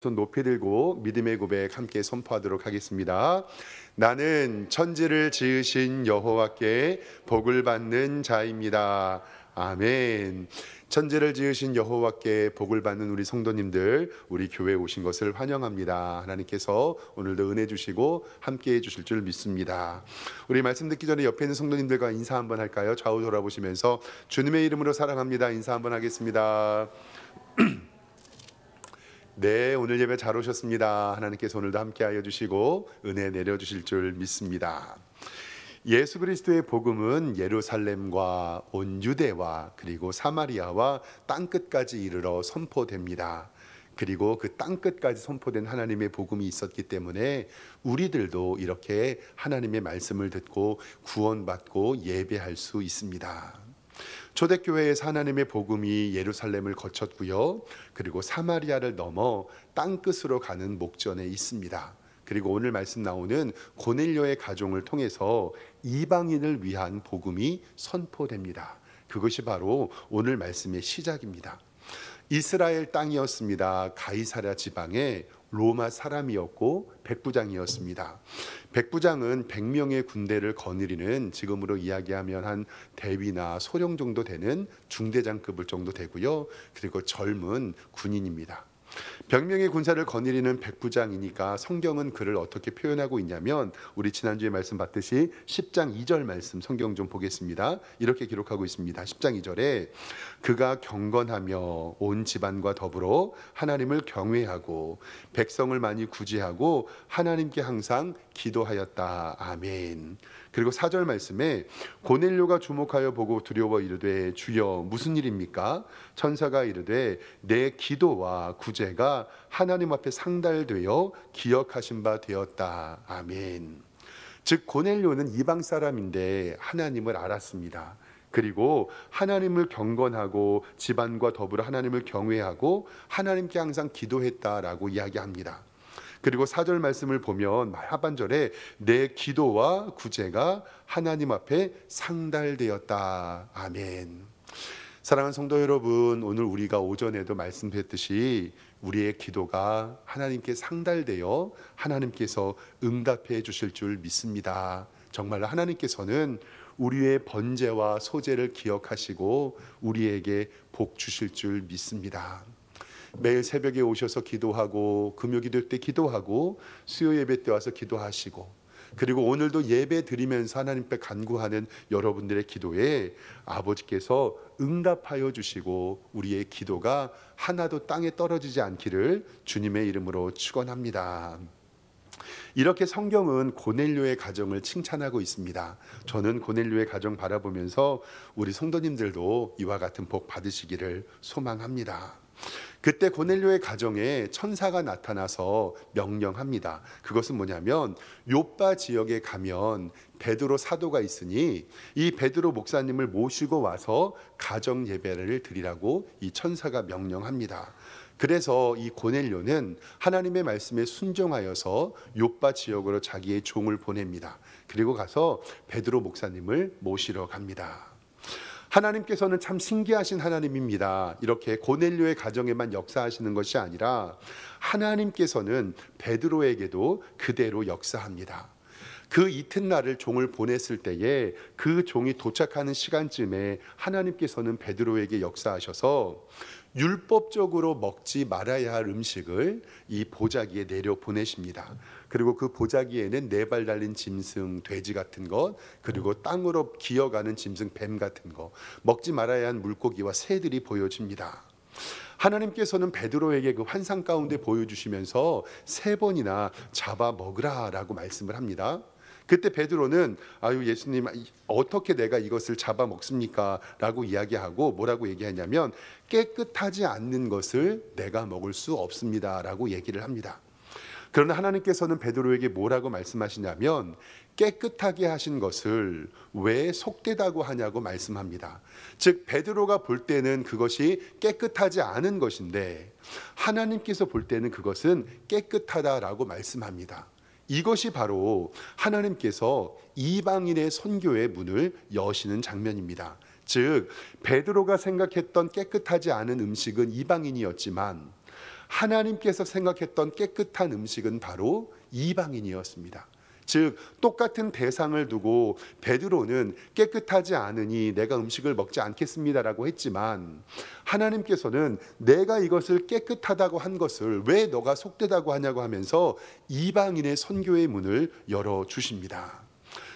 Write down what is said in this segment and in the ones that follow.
손 높이 들고 믿음의 고백 함께 선포하도록 하겠습니다. 나는 천지를 지으신 여호와께 복을 받는 자입니다. 아멘. 천지를 지으신 여호와께 복을 받는 우리 성도님들, 우리 교회에 오신 것을 환영합니다. 하나님께서 오늘도 은혜 주시고 함께 해 주실 줄 믿습니다. 우리 말씀 듣기 전에 옆에 있는 성도님들과 인사 한번 할까요? 좌우 돌아보시면서 주님의 이름으로 사랑합니다. 인사 한번 하겠습니다. 네, 오늘 예배 잘 오셨습니다. 하나님께서 오늘도 함께하여 주시고 은혜 내려주실 줄 믿습니다. 예수 그리스도의 복음은 예루살렘과 온 유대와 그리고 사마리아와 땅끝까지 이르러 선포됩니다. 그리고 그 땅끝까지 선포된 하나님의 복음이 있었기 때문에 우리들도 이렇게 하나님의 말씀을 듣고 구원받고 예배할 수 있습니다. 초대교회에서 하나님의 복음이 예루살렘을 거쳤고요. 그리고 사마리아를 넘어 땅끝으로 가는 목전에 있습니다. 그리고 오늘 말씀 나오는 고넬료의 가정을 통해서 이방인을 위한 복음이 선포됩니다. 그것이 바로 오늘 말씀의 시작입니다. 이스라엘 땅이었습니다. 가이사랴 지방에 로마 사람이었고 백부장이었습니다. 백부장은 100명의 군대를 거느리는, 지금으로 이야기하면 한 대위나 소령 정도 되는 중대장급을 정도 되고요. 그리고 젊은 군인입니다. 100명의 군사를 거느리는 백부장이니까 성경은 그를 어떻게 표현하고 있냐면, 우리 지난주에 말씀 봤듯이 10장 2절 말씀 성경 좀 보겠습니다. 이렇게 기록하고 있습니다. 10장 2절에 그가 경건하며 온 집안과 더불어 하나님을 경외하고 백성을 많이 구제하고 하나님께 항상 기도하였다. 아멘. 그리고 4절 말씀에 고넬료가 주목하여 보고 두려워 이르되 주여 무슨 일입니까? 천사가 이르되 내 기도와 구제가 하나님 앞에 상달되어 기억하신 바 되었다. 아멘. 즉 고넬료는 이방 사람인데 하나님을 알았습니다. 그리고 하나님을 경건하고 집안과 더불어 하나님을 경외하고 하나님께 항상 기도했다라고 이야기합니다. 그리고 4절 말씀을 보면 하반절에 내 기도와 구제가 하나님 앞에 상달되었다. 아멘. 사랑하는 성도 여러분, 오늘 우리가 오전에도 말씀드렸듯이 우리의 기도가 하나님께 상달되어 하나님께서 응답해 주실 줄 믿습니다. 정말 하나님께서는 우리의 번제와 소제를 기억하시고 우리에게 복 주실 줄 믿습니다. 매일 새벽에 오셔서 기도하고 금요 기도 때 기도하고 수요 예배 때 와서 기도하시고, 그리고 오늘도 예배 드리면서 하나님께 간구하는 여러분들의 기도에 아버지께서 응답하여 주시고 우리의 기도가 하나도 땅에 떨어지지 않기를 주님의 이름으로 축원합니다. 이렇게 성경은 고넬료의 가정을 칭찬하고 있습니다. 저는 고넬료의 가정 바라보면서 우리 성도님들도 이와 같은 복 받으시기를 소망합니다. 그때 고넬료의 가정에 천사가 나타나서 명령합니다. 그것은 뭐냐면 요빠 지역에 가면 베드로 사도가 있으니 이 베드로 목사님을 모시고 와서 가정 예배를 드리라고 이 천사가 명령합니다. 그래서 이 고넬료는 하나님의 말씀에 순종하여서 요빠 지역으로 자기의 종을 보냅니다. 그리고 가서 베드로 목사님을 모시러 갑니다. 하나님께서는 참 신기하신 하나님입니다. 이렇게 고넬료의 가정에만 역사하시는 것이 아니라 하나님께서는 베드로에게도 그대로 역사합니다. 그 이튿날을 종을 보냈을 때에 그 종이 도착하는 시간쯤에 하나님께서는 베드로에게 역사하셔서 율법적으로 먹지 말아야 할 음식을 이 보자기에 내려 보내십니다. 그리고 그 보자기에는 4발 달린 짐승 돼지 같은 것, 그리고 땅으로 기어가는 짐승 뱀 같은 것, 먹지 말아야 할 물고기와 새들이 보여집니다. 하나님께서는 베드로에게 그 환상 가운데 보여주시면서 3번이나 잡아 먹으라라고 말씀을 합니다. 그때 베드로는 아유 예수님, 어떻게 내가 이것을 잡아 먹습니까? 라고 이야기하고 뭐라고 얘기하냐면 깨끗하지 않는 것을 내가 먹을 수 없습니다 라고 얘기를 합니다. 그러나 하나님께서는 베드로에게 뭐라고 말씀하시냐면 깨끗하게 하신 것을 왜 속되다고 하냐고 말씀합니다. 즉 베드로가 볼 때는 그것이 깨끗하지 않은 것인데 하나님께서 볼 때는 그것은 깨끗하다라고 말씀합니다. 이것이 바로 하나님께서 이방인의 선교의 문을 여시는 장면입니다. 즉 베드로가 생각했던 깨끗하지 않은 음식은 이방인이었지만 하나님께서 생각했던 깨끗한 음식은 바로 이방인이었습니다. 즉 똑같은 대상을 두고 베드로는 깨끗하지 않으니 내가 음식을 먹지 않겠습니다라고 했지만, 하나님께서는 내가 이것을 깨끗하다고 한 것을 왜 너가 속되다고 하냐고 하면서 이방인의 선교의 문을 열어주십니다.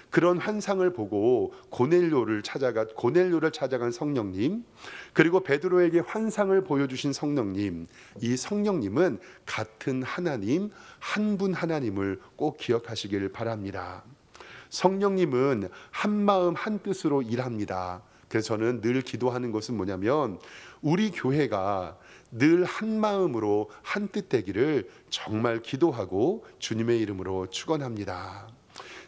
그런 환상을 보고 고넬료를 찾아간 성령님, 그리고 베드로에게 환상을 보여주신 성령님, 이 성령님은 같은 하나님, 한 분 하나님을 꼭 기억하시길 바랍니다. 성령님은 한 마음 한 뜻으로 일합니다. 그래서 저는 늘 기도하는 것은 뭐냐면, 우리 교회가 늘 한 마음으로 한 뜻 되기를 정말 기도하고 주님의 이름으로 축원합니다.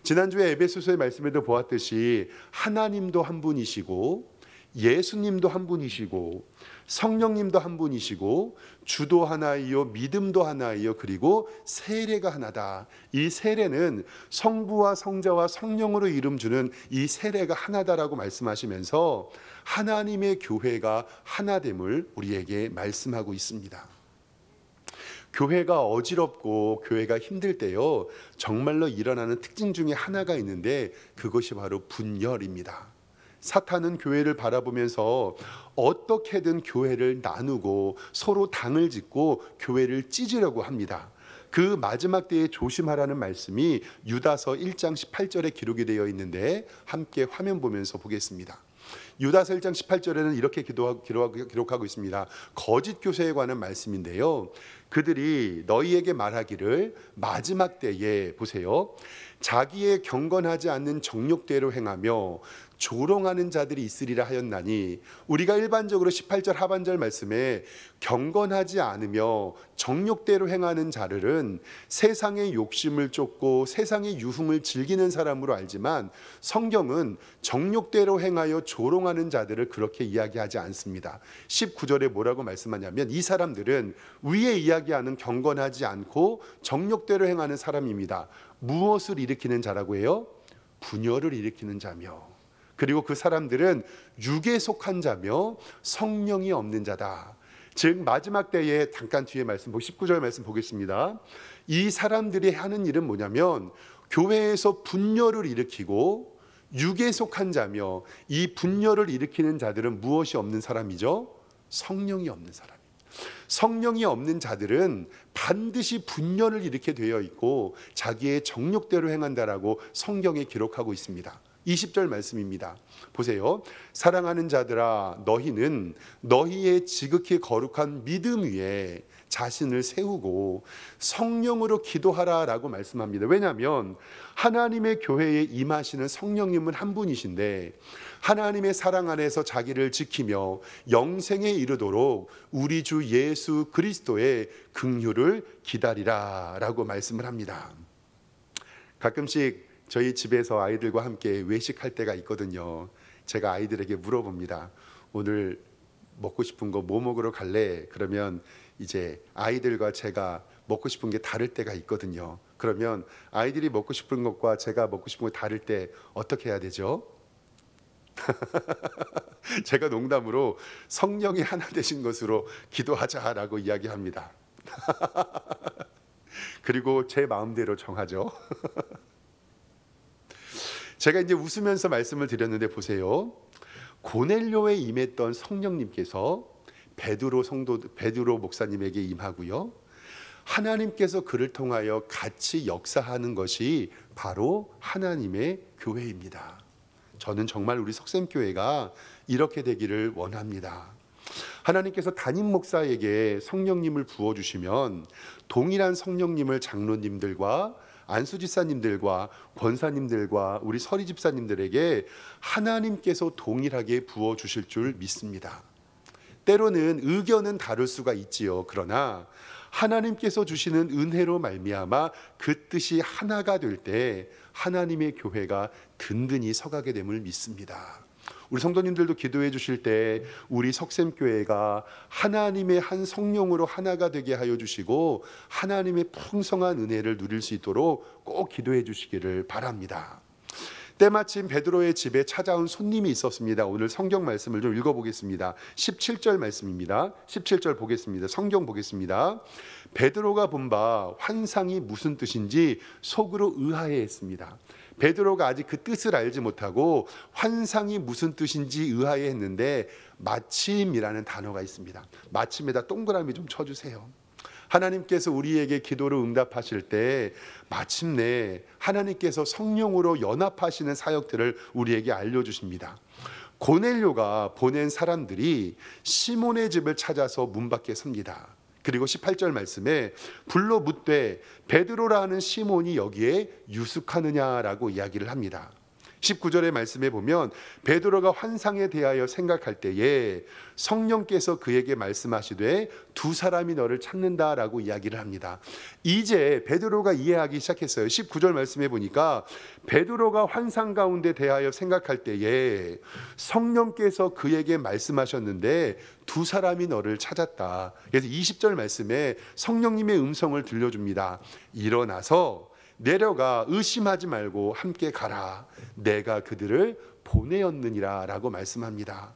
지난주에 에베소서의 말씀에도 보았듯이 하나님도 한 분이시고 예수님도 한 분이시고 성령님도 한 분이시고 주도 하나이요 믿음도 하나이요 그리고 세례가 하나다. 이 세례는 성부와 성자와 성령으로 이름 주는 이 세례가 하나다라고 말씀하시면서 하나님의 교회가 하나됨을 우리에게 말씀하고 있습니다. 교회가 어지럽고 교회가 힘들 때요, 정말로 일어나는 특징 중에 하나가 있는데 그것이 바로 분열입니다. 사탄은 교회를 바라보면서 어떻게든 교회를 나누고 서로 당을 짓고 교회를 찢으려고 합니다. 그 마지막 때에 조심하라는 말씀이 유다서 1장 18절에 기록이 되어 있는데 함께 화면 보면서 보겠습니다. 유다서 1장 18절에는 이렇게 기록하고 있습니다. 거짓 교사에 관한 말씀인데요, 그들이 너희에게 말하기를 마지막 때에 보세요, 자기의 경건하지 않는 정욕대로 행하며 조롱하는 자들이 있으리라 하였나니, 우리가 일반적으로 18절 하반절 말씀에 경건하지 않으며 정욕대로 행하는 자들은 세상의 욕심을 쫓고 세상의 유흥을 즐기는 사람으로 알지만, 성경은 정욕대로 행하여 조롱하는 자들을 그렇게 이야기하지 않습니다. 19절에 뭐라고 말씀하냐면, 이 사람들은 위에 이야기하는 경건하지 않고 정욕대로 행하는 사람입니다. 무엇을 일으키는 자라고 해요? 분열을 일으키는 자며, 그리고 그 사람들은 육에 속한 자며 성령이 없는 자다. 즉 마지막 때에, 잠깐 뒤에 말씀 19절 말씀 보겠습니다. 이 사람들이 하는 일은 뭐냐면 교회에서 분열을 일으키고 육에 속한 자며, 이 분열을 일으키는 자들은 무엇이 없는 사람이죠? 성령이 없는 사람. 성령이 없는 자들은 반드시 분열을 일으키게 되어 있고 자기의 정욕대로 행한다라고 성경에 기록하고 있습니다. 20절 말씀입니다. 보세요. 사랑하는 자들아, 너희는 너희의 지극히 거룩한 믿음 위에 자신을 세우고 성령으로 기도하라 라고 말씀합니다. 왜냐하면 하나님의 교회에 임하시는 성령님은 한 분이신데, 하나님의 사랑 안에서 자기를 지키며 영생에 이르도록 우리 주 예수 그리스도의 긍휼을 기다리라 라고 말씀을 합니다. 가끔씩 저희 집에서 아이들과 함께 외식할 때가 있거든요. 제가 아이들에게 물어봅니다. 오늘 먹고 싶은 거 뭐 먹으러 갈래? 그러면 이제 아이들과 제가 먹고 싶은 게 다를 때가 있거든요. 그러면 아이들이 먹고 싶은 것과 제가 먹고 싶은 거 다를 때 어떻게 해야 되죠? 제가 농담으로 성령이 하나 되신 것으로 기도하자라고 이야기합니다. 그리고 제 마음대로 정하죠. 제가 이제 웃으면서 말씀을 드렸는데 보세요. 고넬료에 임했던 성령님께서 베드로 목사님에게 임하고요, 하나님께서 그를 통하여 같이 역사하는 것이 바로 하나님의 교회입니다. 저는 정말 우리 석샘교회가 이렇게 되기를 원합니다. 하나님께서 담임 목사에게 성령님을 부어주시면 동일한 성령님을 장로님들과 안수집사님들과 권사님들과 우리 서리집사님들에게 하나님께서 동일하게 부어주실 줄 믿습니다. 때로는 의견은 다를 수가 있지요. 그러나 하나님께서 주시는 은혜로 말미암아 그 뜻이 하나가 될 때 하나님의 교회가 든든히 서가게 됨을 믿습니다. 우리 성도님들도 기도해 주실 때 우리 석샘교회가 하나님의 한 성령으로 하나가 되게 하여 주시고 하나님의 풍성한 은혜를 누릴 수 있도록 꼭 기도해 주시기를 바랍니다. 때마침 베드로의 집에 찾아온 손님이 있었습니다. 오늘 성경 말씀을 좀 읽어보겠습니다. 17절 말씀입니다. 17절 보겠습니다. 성경 보겠습니다. 베드로가 본 바 환상이 무슨 뜻인지 속으로 의아해했습니다. 베드로가 아직 그 뜻을 알지 못하고 환상이 무슨 뜻인지 의아해했는데 마침이라는 단어가 있습니다. 마침에다 동그라미 좀 쳐주세요. 하나님께서 우리에게 기도로 응답하실 때 마침내 하나님께서 성령으로 연합하시는 사역들을 우리에게 알려주십니다. 고넬료가 보낸 사람들이 시몬의 집을 찾아서 문 밖에 섭니다. 그리고 18절 말씀에 불러 묻되 베드로라는 시몬이 여기에 유숙하느냐라고 이야기를 합니다. 19절의 말씀에 보면 베드로가 환상에 대하여 생각할 때에 성령께서 그에게 말씀하시되 두 사람이 너를 찾는다라고 이야기를 합니다. 이제 베드로가 이해하기 시작했어요. 19절 말씀에 보니까 베드로가 환상 가운데 대하여 생각할 때에 성령께서 그에게 말씀하셨는데 두 사람이 너를 찾았다. 그래서 20절 말씀에 성령님의 음성을 들려줍니다. 일어나서 내려가 의심하지 말고 함께 가라. 내가 그들을 보내었느니라 라고 말씀합니다.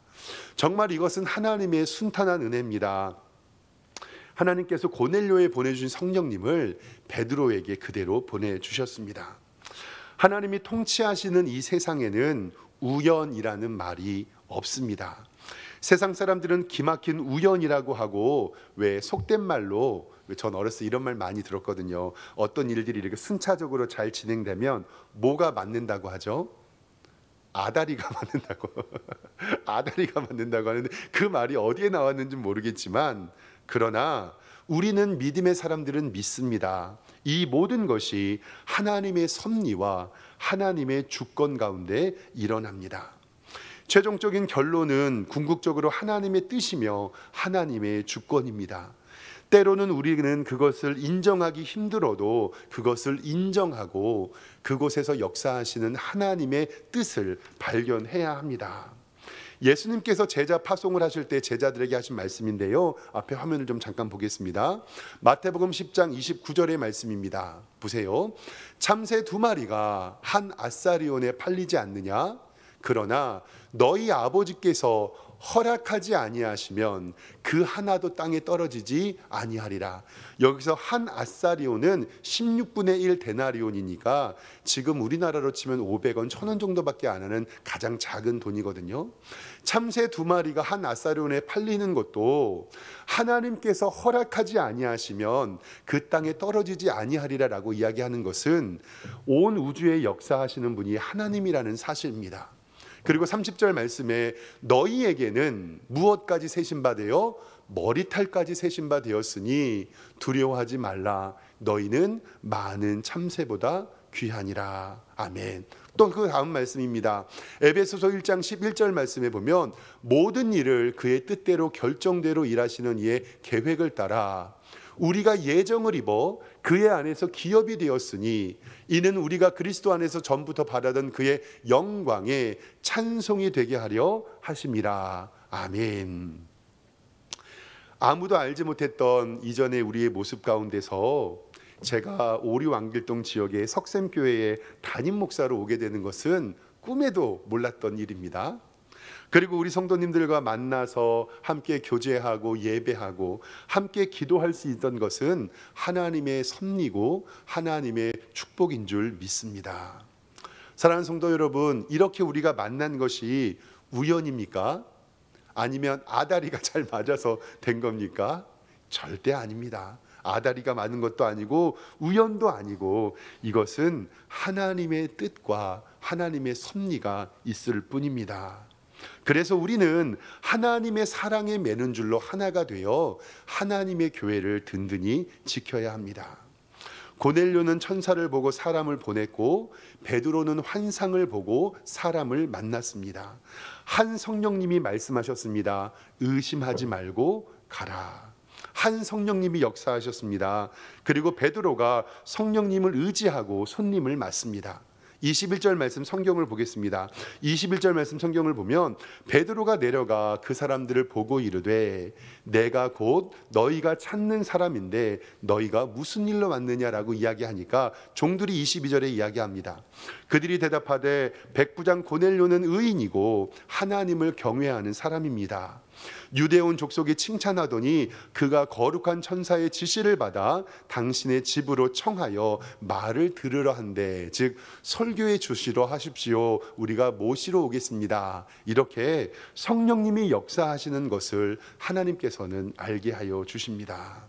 정말 이것은 하나님의 순탄한 은혜입니다. 하나님께서 고넬료에 보내주신 성령님을 베드로에게 그대로 보내주셨습니다. 하나님이 통치하시는 이 세상에는 우연이라는 말이 없습니다. 세상 사람들은 기막힌 우연이라고 하고 왜 속된 말로 전 어렸을 때 이런 말 많이 들었거든요. 어떤 일들이 이렇게 순차적으로 잘 진행되면 뭐가 맞는다고 하죠? 아다리가 맞는다고. 아다리가 맞는다고 하는데 그 말이 어디에 나왔는지 모르겠지만 그러나 우리는 믿음의 사람들은 믿습니다. 이 모든 것이 하나님의 섭리와 하나님의 주권 가운데 일어납니다. 최종적인 결론은 궁극적으로 하나님의 뜻이며 하나님의 주권입니다. 때로는 우리는 그것을 인정하기 힘들어도 그것을 인정하고 그곳에서 역사하시는 하나님의 뜻을 발견해야 합니다. 예수님께서 제자 파송을 하실 때 제자들에게 하신 말씀인데요. 앞에 화면을 좀 잠깐 보겠습니다. 마태복음 10장 29절의 말씀입니다. 보세요. 참새 두 마리가 한 아사리온에 팔리지 않느냐? 그러나 너희 아버지께서 허락하지 아니하시면 그 하나도 땅에 떨어지지 아니하리라. 여기서 한 아사리온은 16분의 1 데나리온이니까 지금 우리나라로 치면 500원, 1000원 정도밖에 안 하는 가장 작은 돈이거든요. 참새 두 마리가 한 아사리온에 팔리는 것도 하나님께서 허락하지 아니하시면 그 땅에 떨어지지 아니하리라라고 이야기하는 것은 온 우주에 역사하시는 분이 하나님이라는 사실입니다. 그리고 30절 말씀에 너희에게는 무엇까지 세신바되어 머리털까지 세신바되었으니 두려워하지 말라. 너희는 많은 참새보다 귀하니라. 아멘. 또 그 다음 말씀입니다. 에베소서 1장 11절 말씀에 보면 모든 일을 그의 뜻대로 결정대로 일하시는 이의 계획을 따라 우리가 예정을 입어 그의 안에서 기업이 되었으니 이는 우리가 그리스도 안에서 전부터 받았던 그의 영광에 찬송이 되게 하려 하심이라. 아멘. 아무도 알지 못했던 이전의 우리의 모습 가운데서 제가 오리왕길동 지역의 석샘교회의 담임 목사로 오게 되는 것은 꿈에도 몰랐던 일입니다. 그리고 우리 성도님들과 만나서 함께 교제하고 예배하고 함께 기도할 수 있던 것은 하나님의 섭리고 하나님의 축복인 줄 믿습니다. 사랑하는 성도 여러분, 이렇게 우리가 만난 것이 우연입니까? 아니면 아다리가 잘 맞아서 된 겁니까? 절대 아닙니다. 아다리가 맞는 것도 아니고 우연도 아니고 이것은 하나님의 뜻과 하나님의 섭리가 있을 뿐입니다. 그래서 우리는 하나님의 사랑에 매는 줄로 하나가 되어 하나님의 교회를 든든히 지켜야 합니다. 고넬료는 천사를 보고 사람을 보냈고 베드로는 환상을 보고 사람을 만났습니다. 한 성령님이 말씀하셨습니다. 의심하지 말고 가라. 한 성령님이 역사하셨습니다. 그리고 베드로가 성령님을 의지하고 손님을 맞습니다. 21절 말씀 성경을 보겠습니다. 21절 말씀 성경을 보면 베드로가 내려가 그 사람들을 보고 이르되 내가 곧 너희가 찾는 사람인데 너희가 무슨 일로 왔느냐라고 이야기하니까 종들이 22절에 이야기합니다. 그들이 대답하되 백부장 고넬료는 의인이고 하나님을 경외하는 사람입니다. 유대온 족속이 칭찬하더니 그가 거룩한 천사의 지시를 받아 당신의 집으로 청하여 말을 들으러 한대. 즉 설교해 주시러 하십시오. 우리가 모시러 오겠습니다. 이렇게 성령님이 역사하시는 것을 하나님께서는 알게 하여 주십니다.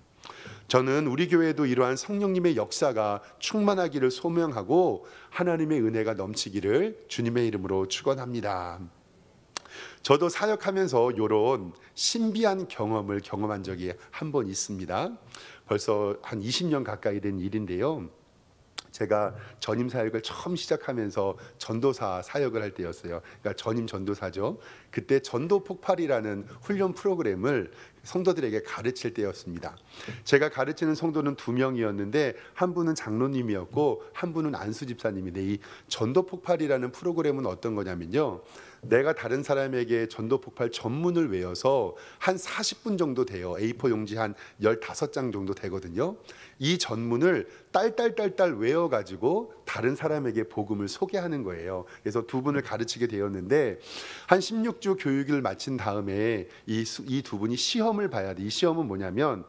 저는 우리 교회도 이러한 성령님의 역사가 충만하기를 소명하고 하나님의 은혜가 넘치기를 주님의 이름으로 축원합니다. 저도 사역하면서 이런 신비한 경험을 경험한 적이 한 번 있습니다. 벌써 한 20년 가까이 된 일인데요. 제가 전임 사역을 처음 시작하면서 전도사 사역을 할 때였어요. 그러니까 전임 전도사죠. 그때 전도 폭발이라는 훈련 프로그램을 성도들에게 가르칠 때였습니다. 제가 가르치는 성도는 2명이었는데 한 분은 장로님이었고 한 분은 안수 집사님인데, 이 전도 폭발이라는 프로그램은 어떤 거냐면요, 내가 다른 사람에게 전도 폭발 전문을 외워서 한 40분 정도 돼요. A4 용지 한 15장 정도 되거든요. 이 전문을 딸딸딸딸 외워가지고 다른 사람에게 복음을 소개하는 거예요. 그래서 2분을 가르치게 되었는데 한 16주 교육을 마친 다음에 이 2분이 시험을 봐야 돼. 이 시험은 뭐냐면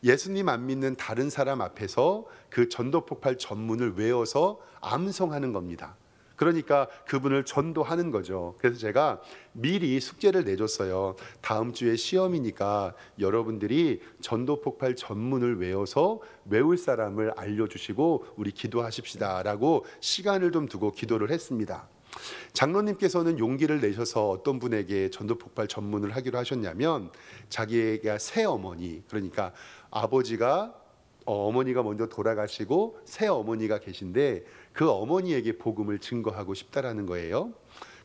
예수님 안 믿는 다른 사람 앞에서 그 전도 폭발 전문을 외워서 암송하는 겁니다. 그러니까 그분을 전도하는 거죠. 그래서 제가 미리 숙제를 내줬어요. 다음 주에 시험이니까 여러분들이 전도 폭발 전문을 외워서 외울 사람을 알려주시고 우리 기도하십시다 라고 시간을 좀 두고 기도를 했습니다. 장로님께서는 용기를 내셔서 어떤 분에게 전도 폭발 전문을 하기로 하셨냐면, 자기가 새어머니, 그러니까 아버지가 어머니가 먼저 돌아가시고 새 어머니가 계신데 그 어머니에게 복음을 증거하고 싶다라는 거예요.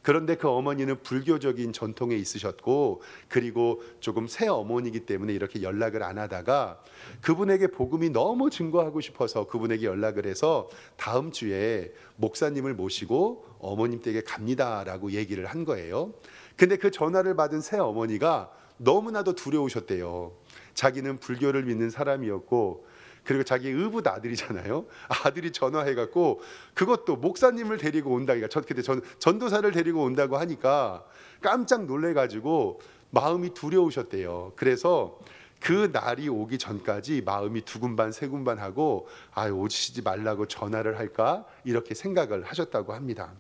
그런데 그 어머니는 불교적인 전통에 있으셨고, 그리고 조금 새 어머니이기 때문에 이렇게 연락을 안 하다가 그분에게 복음이 너무 증거하고 싶어서 그분에게 연락을 해서 다음 주에 목사님을 모시고 어머님 댁에 갑니다라고 얘기를 한 거예요. 근데 그 전화를 받은 새 어머니가 너무나도 두려우셨대요. 자기는 불교를 믿는 사람이었고, 그리고 자기 의붓 아들이잖아요. 아들이 전화해갖고 그것도 목사님을 데리고 온다. 그때 전도사를 데리고 온다고 하니까 깜짝 놀래가지고 마음이 두려우셨대요. 그래서 그 날이 오기 전까지 마음이 두근반 세군반하고 오시지 말라고 전화를 할까 이렇게 생각을 하셨다고 합니다.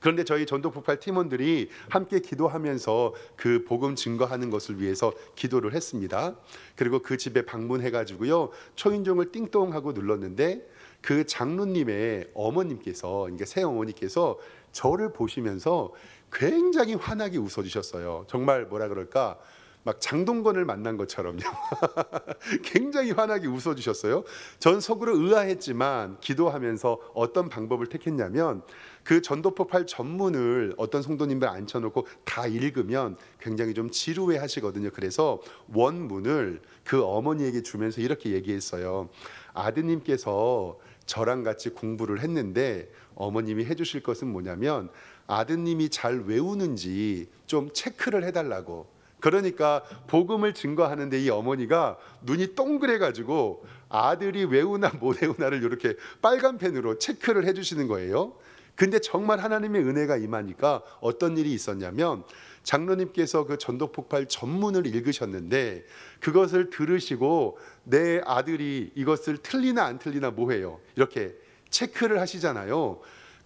그런데 저희 전도폭발 팀원들이 함께 기도하면서 그 복음 증거하는 것을 위해서 기도를 했습니다. 그리고 그 집에 방문해가지고요, 초인종을 띵동하고 눌렀는데 그 장로님의 어머님께서, 그러니까 새 어머니께서 저를 보시면서 굉장히 환하게 웃어주셨어요. 정말 뭐라 그럴까, 막 장동건을 만난 것처럼요. 굉장히 환하게 웃어주셨어요. 전 속으로 의아했지만 기도하면서 어떤 방법을 택했냐면, 그 전도폭발 전문을 어떤 성도님들 앉혀놓고 다 읽으면 굉장히 좀 지루해 하시거든요. 그래서 원문을 그 어머니에게 주면서 이렇게 얘기했어요. 아드님께서 저랑 같이 공부를 했는데 어머님이 해주실 것은 뭐냐면 아드님이 잘 외우는지 좀 체크를 해달라고. 그러니까 복음을 증거하는데 이 어머니가 눈이 동그래가지고 아들이 외우나 못 외우나를 이렇게 빨간 펜으로 체크를 해주시는 거예요. 근데 정말 하나님의 은혜가 임하니까 어떤 일이 있었냐면, 장로님께서 그 전도폭발 전문을 읽으셨는데 그것을 들으시고 내 아들이 이것을 틀리나 안 틀리나 뭐해요, 이렇게 체크를 하시잖아요.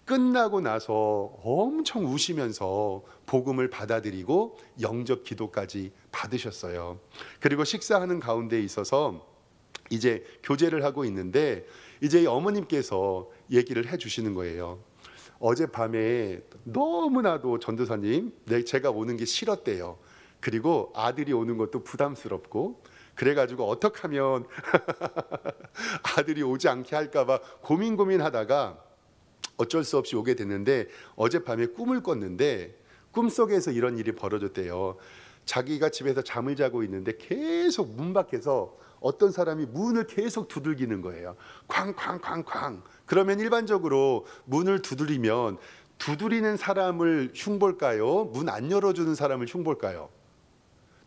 끝나고 나서 엄청 우시면서 복음을 받아들이고 영접 기도까지 받으셨어요. 그리고 식사하는 가운데 있어서 이제 교제를 하고 있는데 이제 어머님께서 얘기를 해주시는 거예요. 어젯밤에 너무나도 전도사님, 제가 오는 게 싫었대요. 그리고 아들이 오는 것도 부담스럽고, 그래가지고 어떻게 하면 아들이 오지 않게 할까봐 고민하다가 어쩔 수 없이 오게 됐는데, 어젯밤에 꿈을 꿨는데 꿈속에서 이런 일이 벌어졌대요. 자기가 집에서 잠을 자고 있는데 계속 문 밖에서 어떤 사람이 문을 계속 두들기는 거예요. 쾅쾅쾅쾅. 그러면 일반적으로 문을 두드리면 두드리는 사람을 흉볼까요? 문 안 열어주는 사람을 흉볼까요?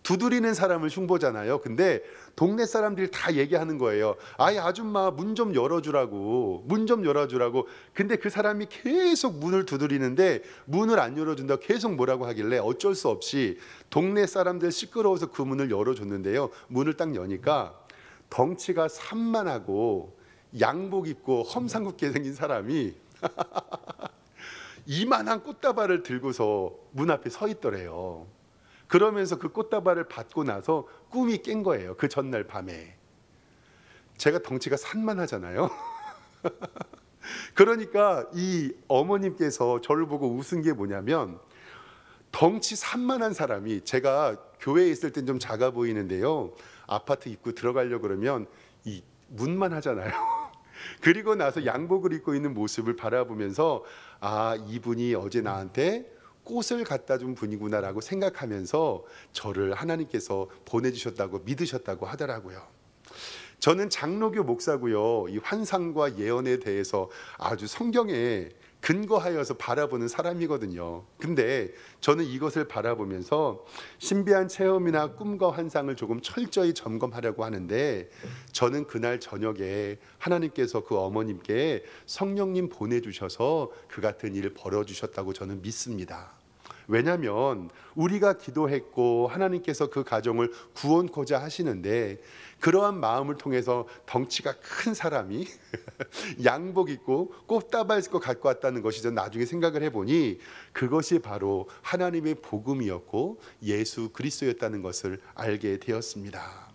두드리는 사람을 흉보잖아요. 근데 동네 사람들이 다 얘기하는 거예요. 아이 아줌마 문 좀 열어주라고, 문 좀 열어주라고. 근데 그 사람이 계속 문을 두드리는데 문을 안 열어준다고 계속 뭐라고 하길래 어쩔 수 없이 동네 사람들 시끄러워서 그 문을 열어줬는데요. 문을 딱 여니까 덩치가 산만하고 양복 입고 험상궂게 생긴 사람이 이만한 꽃다발을 들고서 문 앞에 서 있더래요. 그러면서 그 꽃다발을 받고 나서 꿈이 깬 거예요. 그 전날 밤에. 제가 덩치가 산만하잖아요. 그러니까 이 어머님께서 저를 보고 웃은 게 뭐냐면, 덩치 산만한 사람이, 제가 교회에 있을 땐 좀 작아 보이는데요, 아파트 입구 들어가려고 그러면 이 문만 하잖아요. 그리고 나서 양복을 입고 있는 모습을 바라보면서 아, 이분이 어제 나한테 꽃을 갖다 준 분이구나라고 생각하면서 저를 하나님께서 보내주셨다고 믿으셨다고 하더라고요. 저는 장로교 목사고요. 이 환상과 예언에 대해서 아주 성경에 근거하여서 바라보는 사람이거든요. 근데 저는 이것을 바라보면서 신비한 체험이나 꿈과 환상을 조금 철저히 점검하려고 하는데, 저는 그날 저녁에 하나님께서 그 어머님께 성령님 보내주셔서 그 같은 일을 벌어주셨다고 저는 믿습니다. 왜냐하면 우리가 기도했고 하나님께서 그 가정을 구원코자 하시는데, 그러한 마음을 통해서 덩치가 큰 사람이 양복 입고 꽃다발 입고 갖고 왔다는 것이, 전 나중에 생각을 해보니 그것이 바로 하나님의 복음이었고 예수 그리스도였다는 것을 알게 되었습니다.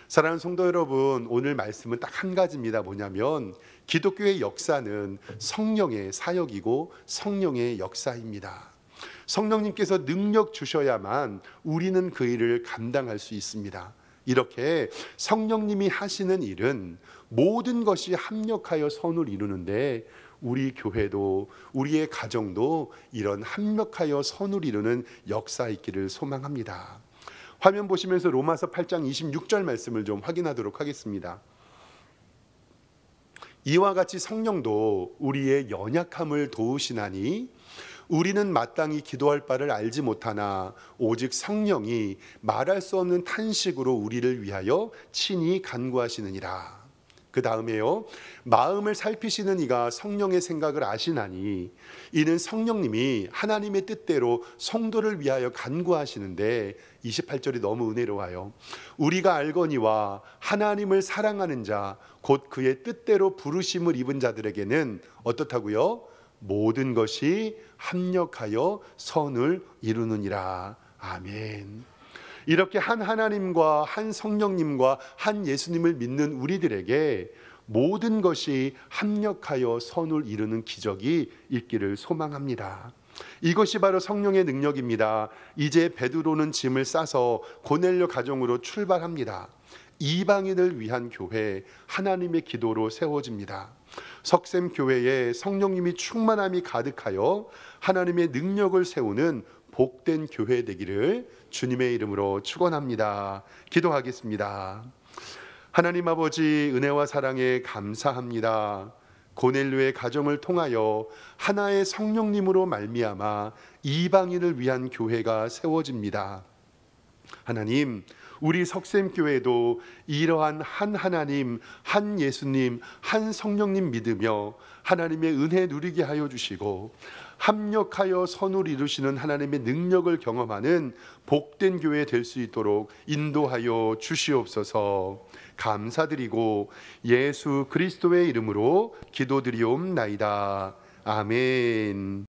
사랑하는 성도 여러분, 오늘 말씀은 딱 한 가지입니다. 뭐냐면 기독교의 역사는 성령의 사역이고 성령의 역사입니다. 성령님께서 능력 주셔야만 우리는 그 일을 감당할 수 있습니다. 이렇게 성령님이 하시는 일은 모든 것이 합력하여 선을 이루는데, 우리 교회도 우리의 가정도 이런 합력하여 선을 이루는 역사 있기를 소망합니다. 화면 보시면서 로마서 8장 26절 말씀을 좀 확인하도록 하겠습니다. 이와 같이 성령도 우리의 연약함을 도우시나니 우리는 마땅히 기도할 바를 알지 못하나 오직 성령이 말할 수 없는 탄식으로 우리를 위하여 친히 간구하시느니라. 그 다음에요, 마음을 살피시는 이가 성령의 생각을 아시나니 이는 성령님이 하나님의 뜻대로 성도를 위하여 간구하시는데, 28절이 너무 은혜로워요. 우리가 알거니와 하나님을 사랑하는 자 곧 그의 뜻대로 부르심을 입은 자들에게는 어떻다고요? 모든 것이 합력하여 선을 이루느니라. 아멘. 이렇게 한 하나님과 한 성령님과 한 예수님을 믿는 우리들에게 모든 것이 합력하여 선을 이루는 기적이 있기를 소망합니다. 이것이 바로 성령의 능력입니다. 이제 베드로는 짐을 싸서 고넬료 가정으로 출발합니다. 이방인을 위한 교회, 하나님의 기도로 세워집니다. 석샘 교회에 성령님이 충만함이 가득하여 하나님의 능력을 세우는 복된 교회 되기를 주님의 이름으로 축원합니다. 기도하겠습니다. 하나님 아버지, 은혜와 사랑에 감사합니다. 고넬료의 가정을 통하여 하나의 성령님으로 말미암아 이방인을 위한 교회가 세워집니다. 하나님, 우리 석샘교회도 이러한 한 하나님, 한 예수님, 한 성령님 믿으며 하나님의 은혜 누리게 하여 주시고 합력하여 선을 이루시는 하나님의 능력을 경험하는 복된 교회 될 수 있도록 인도하여 주시옵소서. 감사드리고 예수 그리스도의 이름으로 기도드리옵나이다. 아멘.